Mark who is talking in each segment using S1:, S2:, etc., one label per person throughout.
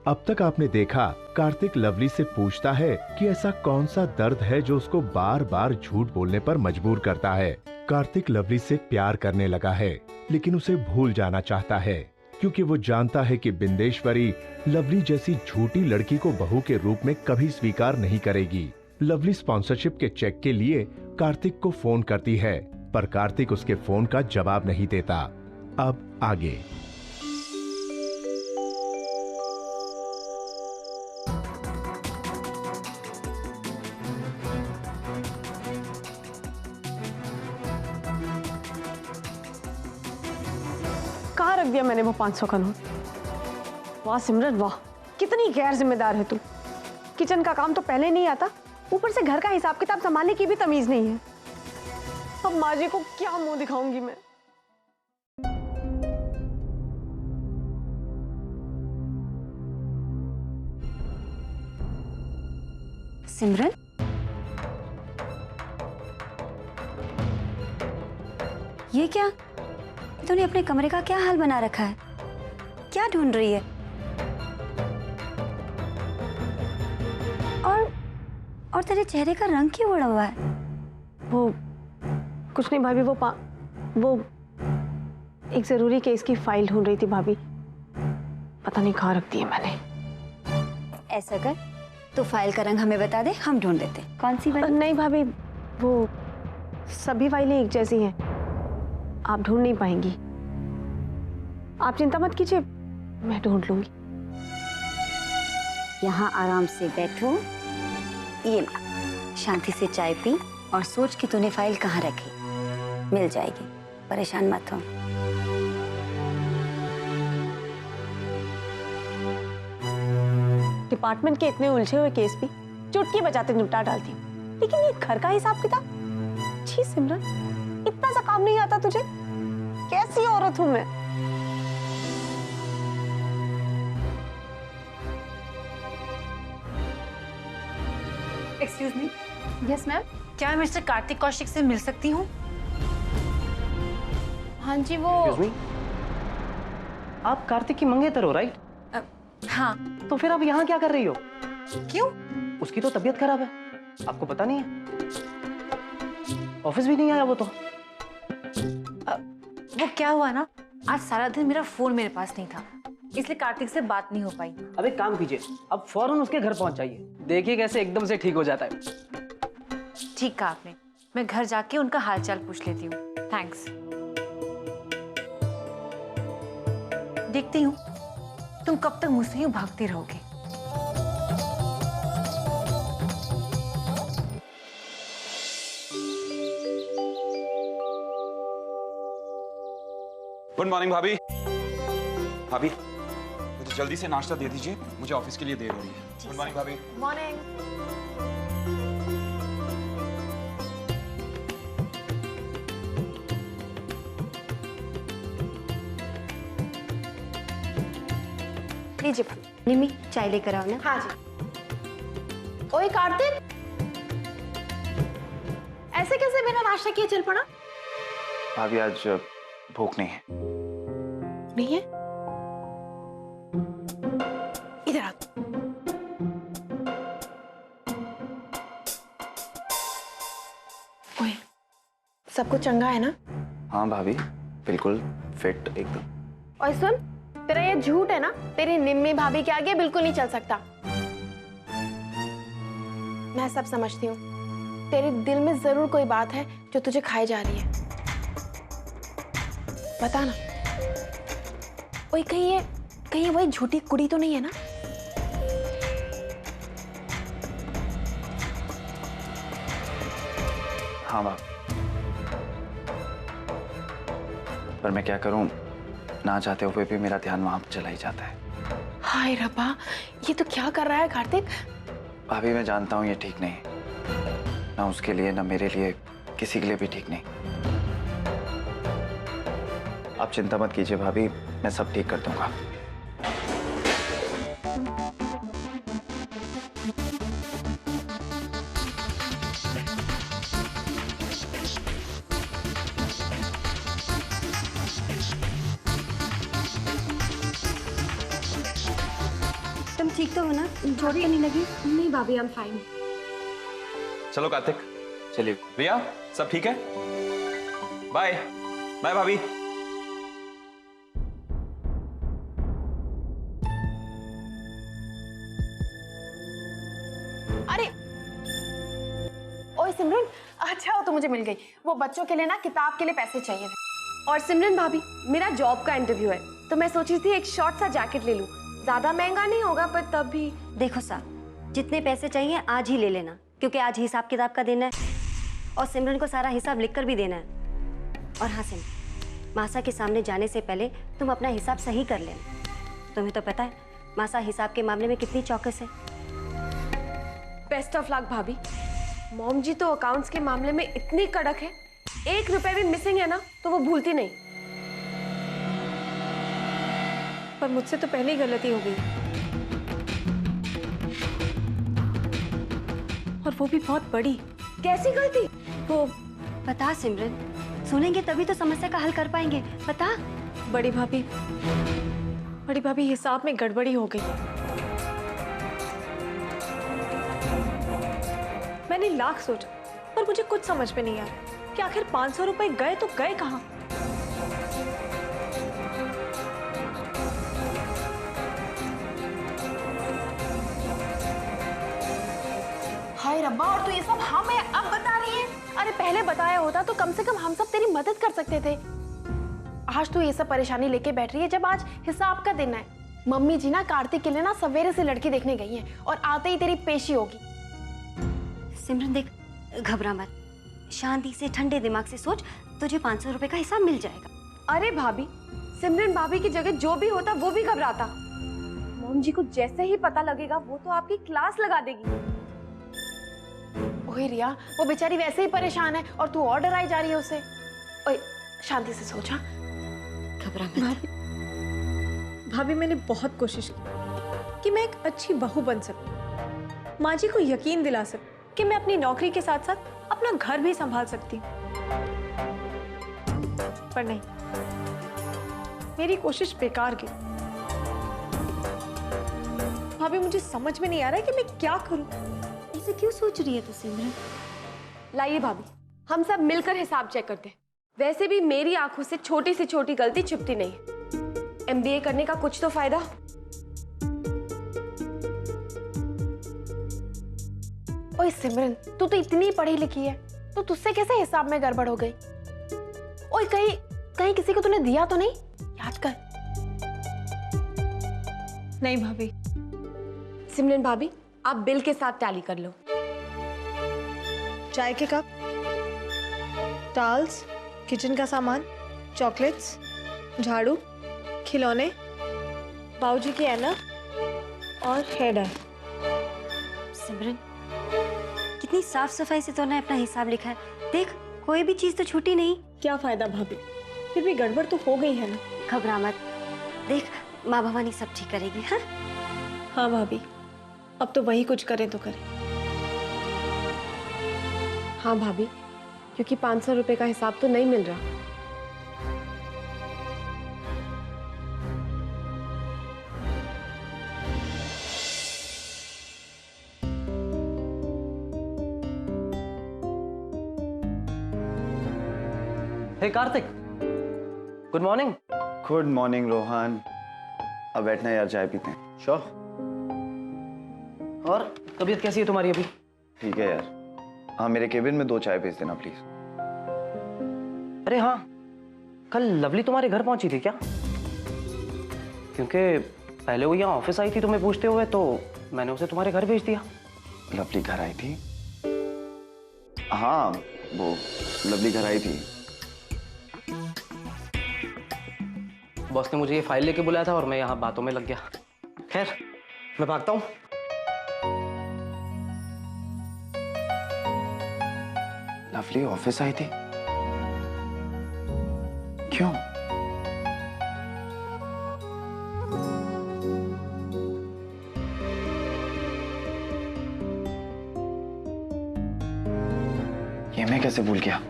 S1: अब तक आपने देखा कार्तिक लवली से पूछता है कि ऐसा कौन सा दर्द है जो उसको बार बार झूठ बोलने पर मजबूर करता है। कार्तिक लवली से प्यार करने लगा है, लेकिन उसे भूल जाना चाहता है, क्योंकि वो जानता है कि बिंदेश्वरी लवली जैसी झूठी लड़की को बहू के रूप में कभी स्वीकार नहीं करेगी। लवली स्पॉन्सरशिप के चेक के लिए कार्तिक को फोन करती है, पर कार्तिक उसके फोन का जवाब नहीं देता। अब आगे।
S2: कहाँ रख दिया मैंने वो 500 का नोट? वाह सिमरन वाह, कितनी गैर जिम्मेदार है तू। किचन का काम तो पहले नहीं आता, ऊपर से घर का हिसाब किताब संभालने की भी तमीज नहीं है। अब माँ जी को क्या मुंह दिखाऊंगी मैं?
S3: सिमरन, ये क्या? तूने अपने कमरे का क्या हाल बना रखा है? क्या ढूंढ रही है? और तेरे चेहरे का रंग क्यों उड़ा हुआ है?
S2: वो कुछ नहीं भाभी, वो एक जरूरी केस की फाइल ढूंढ रही थी भाभी, पता नहीं कहाँ रख दी है मैंने।
S3: ऐसा कर, तो फाइल का रंग हमें बता दे, हम ढूंढ देते। कौन सी वाली?
S2: नहीं भाभी, वो सभी फाइलें एक जैसी हैं, आप ढूंढ नहीं पाएंगी। आप चिंता मत कीजिए, मैं ढूंढ लूंगी।
S3: यहाँ आराम से बैठो, ये ला, शांति से चाय पी और सोच कि तूने फाइल कहाँ रखी। मिल जाएगी, परेशान मत हो।
S2: डिपार्टमेंट के इतने उलझे हुए केस भी चुटकी बजाते निपटा डालती हूँ, लेकिन ये घर का हिसाब किताब, छी सिमरन, इतना सा काम नहीं आता तुझे? कैसी औरत हूँ मैं?
S4: Excuse me. Yes ma'am. क्या मैं मिस्टर कार्तिक कौशिक से मिल सकती हूँ? हाँ जी, वो
S5: आप कार्तिक की मंगेतर हो, राइट?
S4: हाँ।
S5: तो फिर आप यहाँ क्या कर रही हो?
S4: क्यों?
S5: उसकी तो तबीयत खराब है, आपको पता नहीं है? ऑफिस भी नहीं आया वो तो।
S4: वो क्या हुआ ना, आज सारा दिन मेरा फोन मेरे पास नहीं था, इसलिए कार्तिक से बात नहीं हो पाई।
S5: अब एक काम कीजिए, अब फौरन उसके घर पहुंच जाइए, देखिए कैसे एकदम से ठीक हो जाता है।
S4: ठीक कहा आपने, मैं घर जाके उनका हालचाल पूछ लेती हूँ। थैंक्स। देखती हूँ तुम कब तक मुझसे यूं भागती रहोगे।
S6: गुड मॉर्निंग भाभी। भाभी मुझे जल्दी से नाश्ता दे दीजिए, मुझे ऑफिस के लिए देर हो रही है। गुड मॉर्निंग भाभी।
S2: मॉर्निंग। लीजिए
S3: निमी, चाय लेकर आओ ना।
S2: हाँ जी। ओए कार्तिक, ऐसे कैसे बिना नाश्ता किए चल पड़ा?
S6: भाभी आज भूख नहीं है।
S2: नहीं है? इधर आ। ओए, सब कुछ चंगा है ना?
S6: हाँ भाभी, बिल्कुल फिट एकदम।
S7: और सुन, तेरा ये झूठ है ना, तेरी निम्मी भाभी के आगे बिल्कुल नहीं चल सकता। मैं सब समझती हूँ, तेरे दिल में जरूर कोई बात है जो तुझे खाए जा रही है। बता ना। ओए, कहीं ये वही झूठी कुड़ी तो नहीं है ना?
S6: हाँ भाभी, पर मैं क्या करूं, ना चाहते हुए भी मेरा ध्यान वहां चला ही जाता है।
S7: हाय रब्बा, ये तो क्या कर रहा है कार्तिक?
S6: भाभी मैं जानता हूं ये ठीक नहीं, ना उसके लिए ना मेरे लिए, किसी के लिए भी ठीक नहीं। आप चिंता मत कीजिए भाभी, मैं सब ठीक कर दूंगा।
S3: ठीक तो हो ना? चोट तो नहीं लगी?
S2: नहीं भाभी, आई एम फाइन।
S6: चलो कार्तिक, चलिए। रिया, सब ठीक है? बाय बाय भाभी।
S7: अरे ओए सिमरन, अच्छा हो तो मुझे मिल गई। वो बच्चों के लिए ना किताब के लिए पैसे चाहिए थे।
S2: और सिमरन भाभी, मेरा जॉब का इंटरव्यू है, तो मैं सोची थी एक शॉर्ट सा जैकेट ले लूं। ज्यादा महंगा नहीं होगा पर तब भी।
S3: देखो साहब, जितने पैसे चाहिए आज ही ले लेना, क्योंकि आज हिसाब किताब का दिन है और सिमरन को सारा हिसाब लिखकर भी देना है। और हाँ सिमरन, मासा के सामने जाने से पहले तुम अपना हिसाब सही कर लेना। तुम्हें तो पता है मासा हिसाब के मामले में कितनी चौकस है।
S2: बेस्ट ऑफ लक भाभी। मॉम जी तो अकाउंट्स के मामले में इतनी कड़क है, 1 रुपए भी मिसिंग है ना तो वो भूलती नहीं। पर मुझसे तो पहले ही गलती हो गई, और वो भी बहुत बड़ी। कैसी गलती? वो
S3: बता सिमरन, सुनेंगे तभी तो समस्या का हल कर पाएंगे। बता।
S2: बड़ी भाभी हिसाब में गड़बड़ी हो गई। मैंने लाख सोचा पर मुझे कुछ समझ में नहीं आया कि आखिर 500 रुपए गए तो गए कहाँ।
S7: हाय रब्बा, और तू ये सब हमें अब बता रही है? अरे पहले बताया होता तो कम से कम हम सब तेरी मदद कर सकते थे। आज तू ये सब परेशानी लेके बैठ रही है जब आज हिसाब का दिन है। मम्मी जी ना कार्तिक के लिए ना सवेरे से लड़की देखने गई हैं और आते ही तेरी पेशी होगी।
S3: सिमरन देख, घबरा मत, शांति से ठंडे दिमाग से सोच, तुझे 500 रुपए का हिसाब मिल जाएगा।
S2: अरे भाभी, सिमरन भाभी की जगह जो भी होता वो भी घबराता। मॉम जी को जैसे ही पता लगेगा वो तो आपकी क्लास लगा देगी।
S7: ओए रिया, वो बेचारी वैसे ही परेशान है और तू और डराई जा रही है उसे। ओए शांति से सोचा।
S3: घबरा मत।
S2: भाभी मैंने बहुत कोशिश की कि मैं एक अच्छी बहू बन सकूं, माँ जी को यकीन दिला सकूं कि मैं अपनी नौकरी के साथ साथ अपना घर भी संभाल सकती हूँ। पर नहीं, मेरी कोशिश बेकार गई। भाभी मुझे समझ में नहीं आ रहा है कि मैं क्या करूं।
S3: ऐसे क्यों सोच रही है तू सिमरन?
S2: लाइए भाभी, हम सब मिलकर हिसाब चेक करते हैं। वैसे भी मेरी आंखों से छोटी से छोटी गलती छिपती नहीं है। MBA करने का कुछ तो फायदा।
S7: ओए सिमरन, तू तो इतनी पढ़ी लिखी है, तो तुझसे कैसे हिसाब में गड़बड़ हो गई? ओए कहीं किसी को तूने दिया तो नहीं? याद कर।
S2: नहीं भाभी। सिमरन भाभी, आप बिल के साथ टैली कर लो। चाय के कप, टॉवल्स, किचन का सामान, चॉकलेट्स, झाड़ू, खिलौने, बाबूजी की ऐनक और हेयर डाई।
S3: सिमरन, कितनी साफ सफाई से तूने अपना हिसाब लिखा है। देख, कोई भी चीज तो छूटी नहीं।
S2: क्या फायदा भाभी, फिर भी गड़बड़ तो हो गई है ना।
S3: घबरा मत, देख माँ भवानी सब ठीक करेगी। हाँ
S2: हाँ भाभी, अब तो वही कुछ करे तो करे। हाँ भाभी, क्योंकि 500 रुपए का हिसाब तो नहीं मिल रहा।
S5: Hey Kartik, good morning.
S8: Good morning Rohan. अब बैठना यार, चाय पीते हैं।
S5: श्योर। और तबीयत कैसी है तुम्हारी अभी?
S8: ठीक है यार। हाँ, मेरे केबिन में 2 चाय भेज देना प्लीज।
S5: अरे हाँ, कल लवली तुम्हारे घर पहुंची थी क्या? क्योंकि पहले वो यहाँ ऑफिस आई थी तुम्हें पूछते हुए, तो मैंने उसे तुम्हारे घर भेज दिया।
S8: लवली घर आई थी? हाँ, वो लवली घर आई थी।
S5: बॉस ने मुझे ये फाइल लेके बुलाया था और मैं यहाँ बातों में लग गया। खैर, मैं भागता हूँ।
S8: लवली ऑफिस आई थी? क्यों? ये मैं कैसे भूल गया?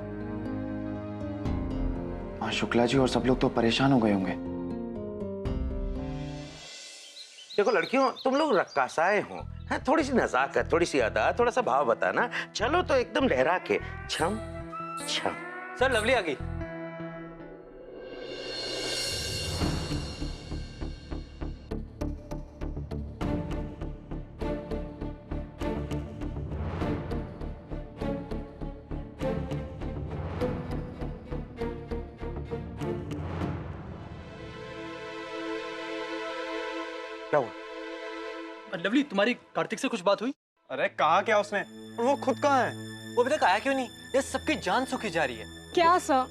S8: शुक्ला जी और सब लोग तो परेशान हो गए होंगे।
S9: देखो लड़कियों, तुम लोग रक्कासाएं हो, हैं? थोड़ी सी नजाकत, थोड़ी सी अदा, थोड़ा सा भाव बताना, चलो तो एकदम लहरा के छम छम।
S5: सर लवली आ गई।
S9: क्या हुआ?
S5: लवली, तुम्हारी कार्तिक से कुछ बात हुई?
S6: अरे कहा क्या उसने? और वो खुद कहाँ है?
S5: वो अभी तक आया क्यों नहीं? ये सबकी जान सूखी जा रही है।
S2: क्या सर,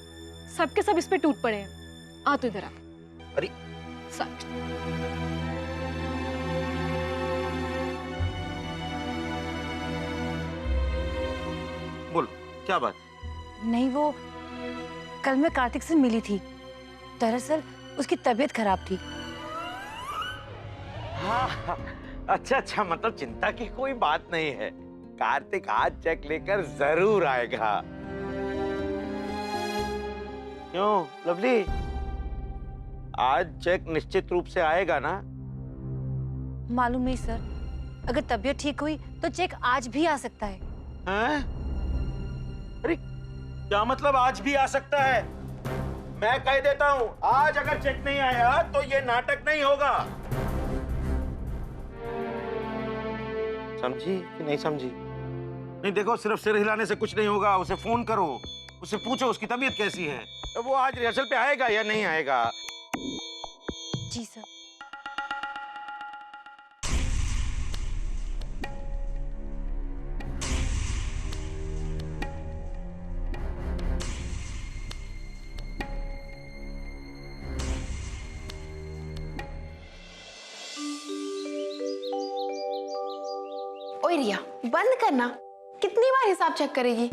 S2: सबके सब इस पे टूट पड़े हैं। आ तू इधर आ।
S9: अरे
S2: सच
S9: बोल, क्या बात?
S4: नहीं, वो कल मैं कार्तिक से मिली थी। दरअसल उसकी तबीयत खराब थी।
S9: हाँ, अच्छा अच्छा, मतलब चिंता की कोई बात नहीं है। कार्तिक आज चेक लेकर जरूर आएगा। क्यों लवली, आज चेक निश्चित रूप से आएगा ना?
S4: मालूम नहीं सर, अगर तबीयत ठीक हुई तो चेक आज भी आ सकता है।
S9: हैं? अरे क्या मतलब आज भी आ सकता है? मैं कह देता हूं, आज अगर चेक नहीं आया तो ये नाटक नहीं होगा। समझी कि नहीं समझी? नहीं देखो, सिर्फ सिर हिलाने से कुछ नहीं होगा। उसे फोन करो, उससे पूछो उसकी तबीयत कैसी है। तो वो आज रिहर्सल पे आएगा या नहीं आएगा?
S4: जी सर।
S7: ओए रिया, बंद करना। कितनी बार हिसाब चेक करेगी?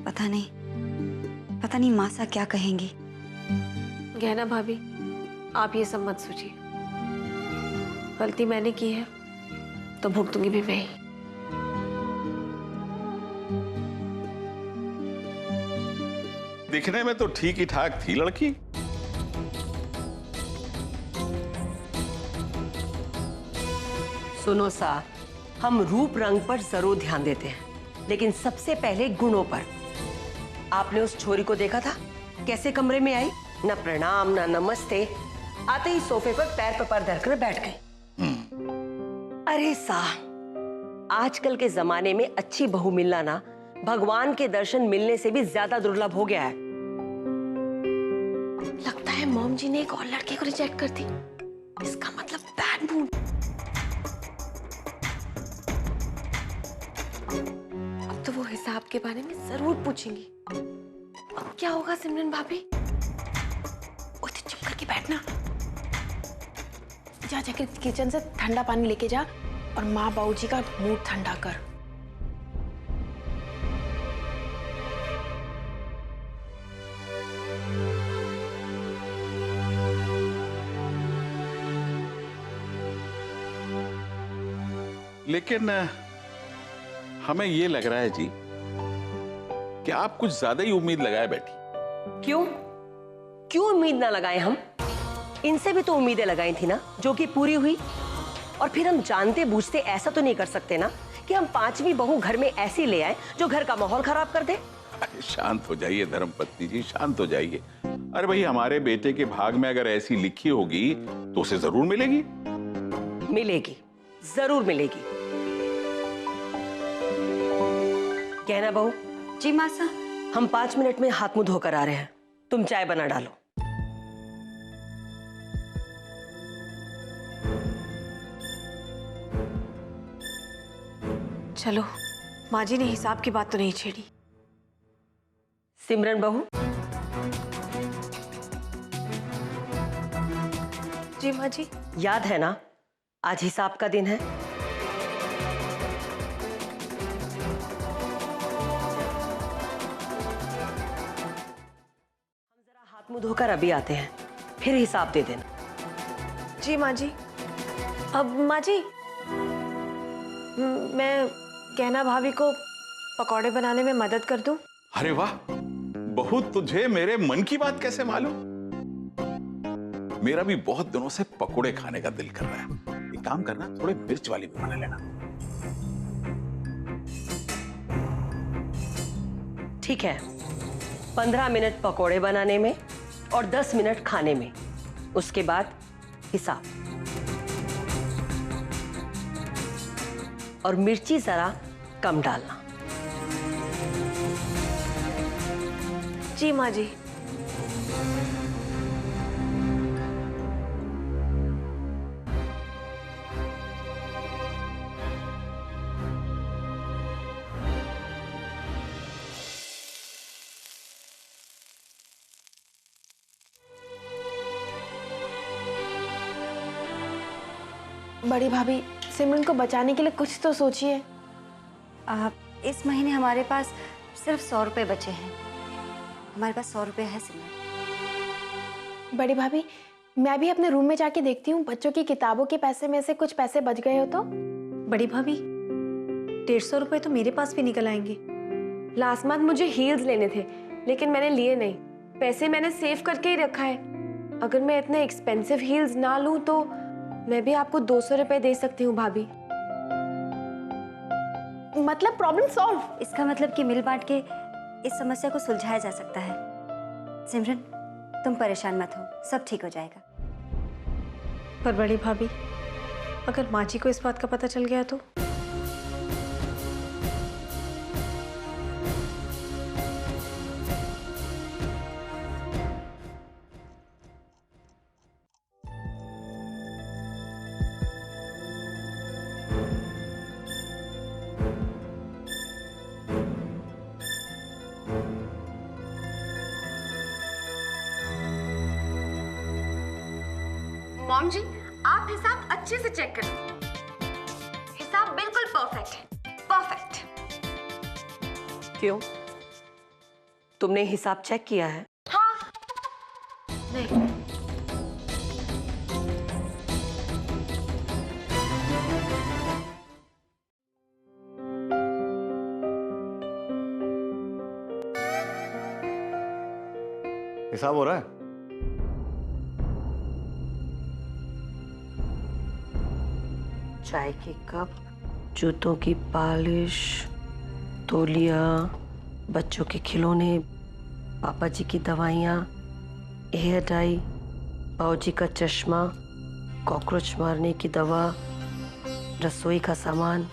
S3: पता नहीं मासा क्या कहेंगी।
S2: गहना भाभी, आप ये सब मत सोचिए। गलती मैंने की है तो भुगतूंगी भी मैं ही।
S10: दिखने में तो ठीक ही ठाक थी लड़की।
S11: सुनो सा, हम रूप रंग पर जरूर ध्यान देते हैं, लेकिन सबसे पहले गुणों पर। आपने उस छोरी को देखा था कैसे कमरे में आई? न प्रणाम न नमस्ते, आते ही सोफे पर पैर पर पैर धरकर बैठ गई। अरे सा, आजकल के जमाने में अच्छी बहू मिलना ना भगवान के दर्शन मिलने से भी ज्यादा दुर्लभ हो गया है।
S2: लगता है मॉम जी ने एक और लड़के को रिजेक्ट कर दी। इसका मतलब बैड मूड। अब तो वो हिसाब के बारे में जरूर पूछेंगी। अब क्या होगा सिमरन भाभी? उसे चुप करके बैठना।
S7: जा जाकर किचन से ठंडा पानी लेके जा और माँ बाबूजी का मूड ठंडा कर।
S10: लेकिन हमें ये लग रहा है जी कि आप कुछ ज्यादा ही उम्मीद लगाए बैठी।
S11: क्यों क्यों उम्मीद ना लगाए? हम इनसे भी तो उम्मीदें लगाई थी ना, जो कि पूरी हुई। और फिर हम जानते बूझते ऐसा तो नहीं कर सकते ना कि हम पांचवी बहू घर में ऐसी ले आए जो घर का माहौल खराब कर दे।
S10: अरे शांत हो जाइए धर्मपत्नी जी, शांत हो जाइए। अरे भाई, हमारे बेटे के भाग में अगर ऐसी लिखी होगी तो उसे जरूर मिलेगी।
S11: मिलेगी, जरूर मिलेगी। कहना बहू।
S3: जी मासा।
S11: हम 5 मिनट में हाथ मुंह धोकर आ रहे हैं, तुम चाय बना डालो।
S2: चलो, माँ जी ने हिसाब की बात तो नहीं छेड़ी।
S11: सिमरन बहू।
S2: जी माँ जी।
S11: याद है ना, आज हिसाब का दिन है। हाथ मुंह धोकर अभी आते हैं, फिर हिसाब दे देना।
S2: जी माँ जी। अब माँ जी, मैं कहना भाभी को पकौड़े बनाने में मदद कर दूं?
S10: अरे वाह बहू, तुझे मेरे मन की बात कैसे मालूम? मेरा भी बहुत दिनों से पकोड़े खाने का दिल कर रहा है। एक काम करना, थोड़े मिर्च वाली भी बना लेना।
S11: ठीक है, 15 मिनट पकोड़े बनाने में और 10 मिनट खाने में, उसके बाद हिसाब। और मिर्ची जरा कम डालना।
S2: जी माँ जी।
S7: बड़ी भाभी, सिमरन को बचाने के लिए कुछ तो सोचिए।
S3: इस महीने हमारे पास सिर्फ 100 रुपए बचे हैं। हमारे पास 100 रुपए है सिमरन।
S7: बड़ी भाभी, मैं भी अपने रूम में जाके देखती हूँ, बच्चों की किताबों के पैसे में से कुछ पैसे बच गए हो तो।
S2: बड़ी भाभी, 150 रुपए तो मेरे पास भी निकल आएंगे। लास्ट मंथ मुझे हील्स लेने थे, लेकिन मैंने लिए नहीं। पैसे मैंने सेव करके ही रखा है। अगर मैं इतने एक्सपेंसिव हील्स ना लूं तो मैं भी आपको 200 रुपए दे सकती हूँ भाभी।
S7: मतलब प्रॉब्लम सॉल्व।
S3: इसका मतलब कि मिल बांट के इस समस्या को सुलझाया जा सकता है। सिमरन, तुम परेशान मत हो, सब ठीक हो जाएगा।
S2: पर बड़ी भाभी, अगर माँ जी को इस बात का पता चल गया तो?
S7: मॉम जी, आप हिसाब अच्छे से चेक करें। हिसाब बिल्कुल परफेक्ट है, परफेक्ट।
S11: क्यों? तुमने हिसाब चेक किया है?
S7: हाँ।
S2: नहीं।
S8: हिसाब हो रहा है?
S11: चाय के कप, जूतों की पॉलिश, तौलिया, बच्चों के खिलौने, पापा जी की दवाइयाँ, हेयर डाई, बाऊ जी का चश्मा, कॉकरोच मारने की दवा, रसोई का सामान।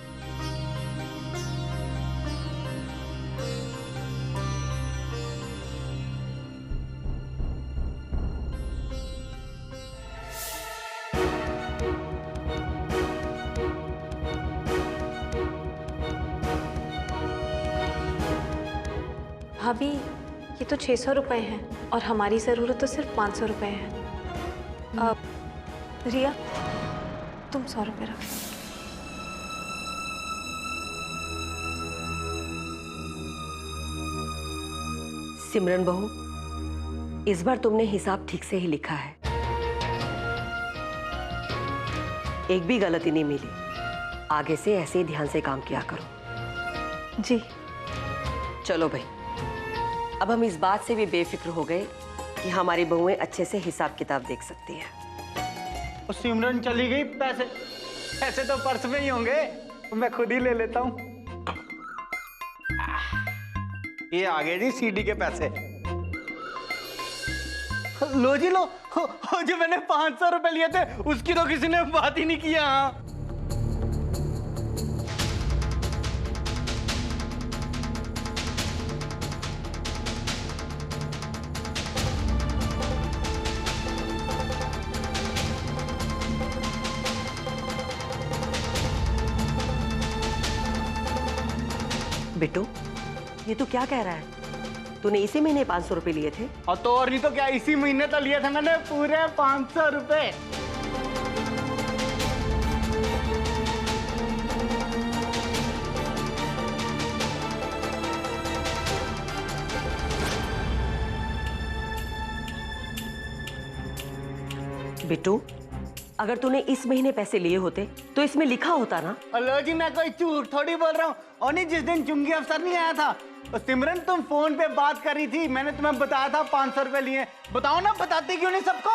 S2: भाभी, ये तो 600 रुपए हैं और हमारी ज़रूरत तो सिर्फ 500 रुपए है। रिया, तुम 100 रुपए रख।
S11: सिमरन बहू, इस बार तुमने हिसाब ठीक से ही लिखा है, एक भी गलती नहीं मिली। आगे से ऐसे ही ध्यान से काम किया करो।
S2: जी।
S11: चलो भाई, अब हम इस बात से भी बेफिक्र हो गए कि हमारी बहुएं अच्छे से हिसाब किताब देख सकती हैं।
S9: सिमरन चली गई, पैसे तो पर्स में ही होंगे, मैं खुद ही ले लेता हूँ। ये आ गए जी सीडी के पैसे। लो जी लो, जो मैंने 500 रुपए लिए थे उसकी तो किसी ने बात ही नहीं किया।
S11: बिट्टू, ये तू क्या कह रहा है? तूने इसी महीने 500 रुपए लिए थे?
S9: और तो और नहीं तो क्या, इसी महीने तो लिए थे मैंने पूरे 500 रुपए।
S11: बिट्टू, अगर तूने इस महीने पैसे लिए होते तो इसमें लिखा होता ना।
S9: हेलो जी, मैं कोई झूठ थोड़ी बोल रहा हूँ। और नहीं, जिस दिन चुंगी अफसर नहीं आया था, तो सिमरन तुम फोन पे बात कर रही थी, मैंने तुम्हें बताया था 500 रुपए लिए। बताओ ना, बताते क्यों नहीं सबको?